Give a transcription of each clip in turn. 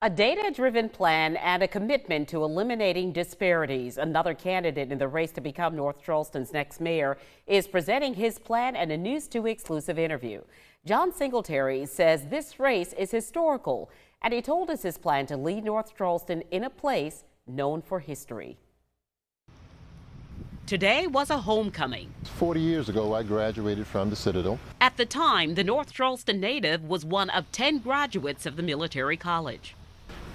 A data-driven plan and a commitment to eliminating disparities. Another candidate in the race to become North Charleston's next mayor is presenting his plan in a News 2 exclusive interview. John Singletary says this race is historical, and he told us his plan to lead North Charleston in a place known for history. Today was a homecoming. 40 years ago, I graduated from the Citadel. At the time, the North Charleston native was one of 10 graduates of the military college.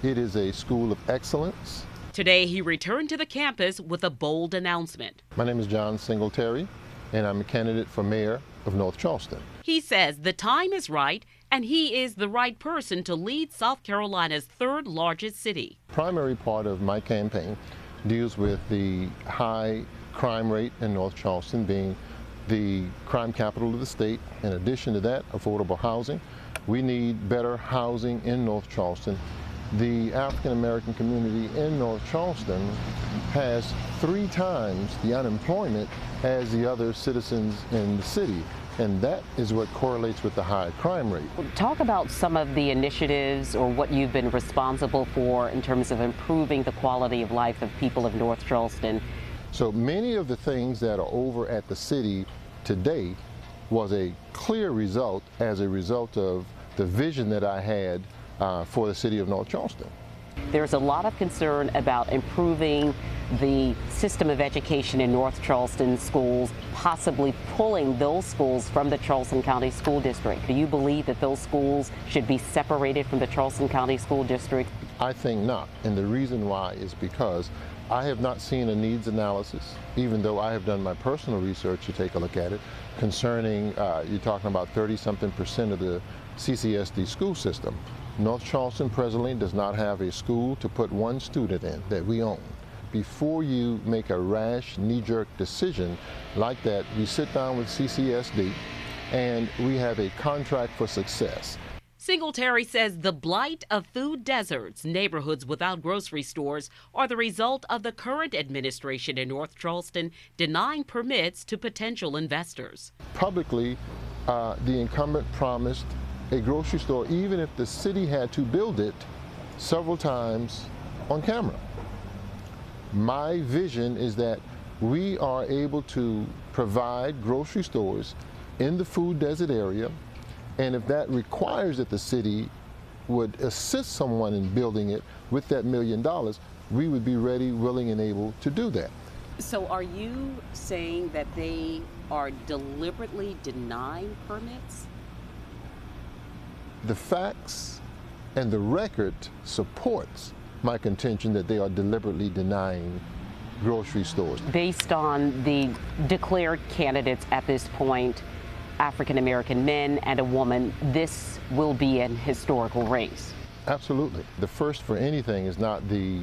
It is a school of excellence. Today, he returned to the campus with a bold announcement. My name is John Singletary, and I'm a candidate for mayor of North Charleston. He says the time is right, and he is the right person to lead South Carolina's third largest city. Primary part of my campaign deals with the high crime rate in North Charleston, being the crime capital of the state. In addition to that, affordable housing. We need better housing in North Charleston. The African American community in North Charleston has 3 times the unemployment as the other citizens in the city, and that is what correlates with the high crime rate. Talk about some of the initiatives or what you've been responsible for in terms of improving the quality of life of people of North Charleston. So many of the things that are over at the city today was a clear result as a result of the vision that I had for the city of North Charleston. There's a lot of concern about improving the system of education in North Charleston schools, possibly pulling those schools from the Charleston County School District. Do you believe that those schools should be separated from the Charleston County School District? I think not, and the reason why is because I have not seen a needs analysis, even though I have done my personal research to take a look at it, concerning, you're talking about 30-something% of the CCSD school system. North Charleston presently does not have a school to put one student in that we own. Before you make a rash, knee-jerk decision like that, we sit down with CCSD and we have a contract for success. Singletary says the blight of food deserts, neighborhoods without grocery stores, are the result of the current administration in North Charleston denying permits to potential investors. Publicly, the incumbent promised a grocery store, even if the city had to build it, several times on camera. My vision is that we are able to provide grocery stores in the food desert area, and if that requires that the city would assist someone in building it with that $1 million, we would be ready, willing, and able to do that. So are you saying that they are deliberately denying permits? The facts and the record supports my contention that they are deliberately denying grocery stores. Based on the declared candidates at this point, African American men and a woman, this will be an historical race. Absolutely. The first for anything is not the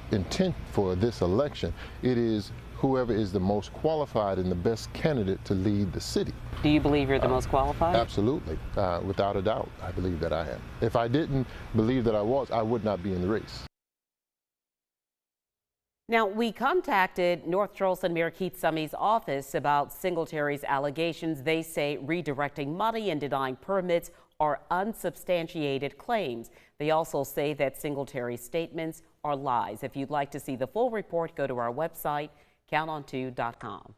intent for this election. It is whoever is the most qualified and the best candidate to lead the city. Do you believe you're the most qualified? Absolutely. Without a doubt, I believe that I am. If I didn't believe that I was, I would not be in the race. Now, we contacted North Charleston Mayor Keith Summey's office about Singletary's allegations. They say redirecting money and denying permits are unsubstantiated claims. They also say that Singletary's statements are lies. If you'd like to see the full report, go to our website, counton2.com.